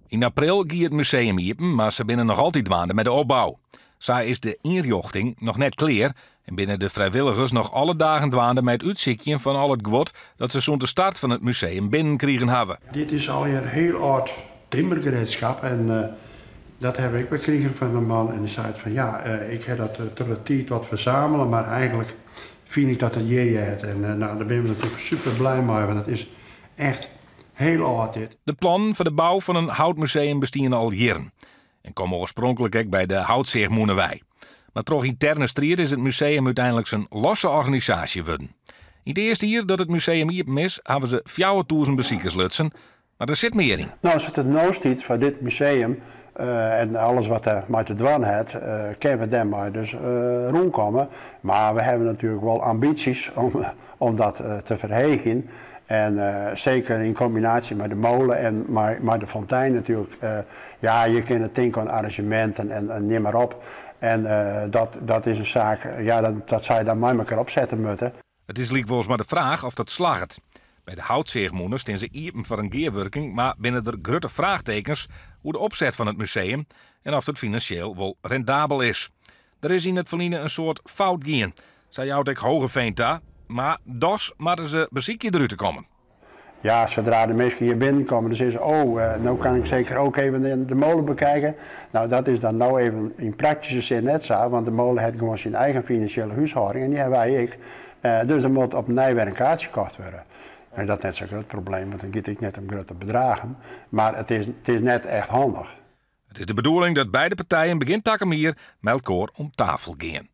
In april ging het museum iepen, maar ze binnen nog altijd dwaande met de opbouw. Zo is de inrichting nog net klaar en binnen de vrijwilligers nog alle dagen dwaande met het uitzichtje van al het gewot dat ze zo'n de start van het museum binnenkregen hebben. Dit is alweer een heel oud timmergereedschap en dat heb ik gekregen van een man en die zei van ja, ik heb dat te tijd wat verzamelen, maar eigenlijk vind ik dat het je en nou, daar ben we natuurlijk super blij mee, want het is echt heel oud dit. De plannen voor de bouw van een houtmuseum bestien al jaren en komen oorspronkelijk ook bij de Houtzeegmoenenwei. Maar toch interne strijd is het museum uiteindelijk zijn losse organisatie geworden. In de eerste jaar dat het museum hier mis, hebben ze 4.000 bezoekers lutsen, maar er zit meer in. Nou, als het nou stiet voor dit museum en alles wat er met te doen heeft, kunnen we daarmee dus rondkomen. Maar we hebben natuurlijk wel ambities om dat te verhegen. En zeker in combinatie met de molen en met de fontein natuurlijk. Ja, je kunt denken aan arrangementen en neem maar op. En dat is een zaak, ja, dat zou je dan met elkaar opzetten moeten. Het is volgens maar de vraag of dat slaagt. Bij de houtzeegmoeners staan ze iepen voor een keerwerking, maar binnen er grote vraagtekens hoe de opzet van het museum en of het financieel wel rendabel is. Er is in het verliezen een soort fout gaan. Zij jouwt ik hoge veenta, maar dus moeten ze beziekje eruit te komen. Ja, zodra de mensen hier binnenkomen, dan zeggen ze, nou kan ik zeker ook even de molen bekijken. Nou, dat is dan nou even in praktische zin net zo, want de molen heeft gewoon zijn eigen financiële huishouding en die hebben wij ook. Dus er moet op nijwerk gekocht worden. En dat is net zo'n groot probleem, want dan gaat het net om grote bedragen. Maar het is net echt handig. Het is de bedoeling dat beide partijen begin takken hier met elkaar om tafel gaan.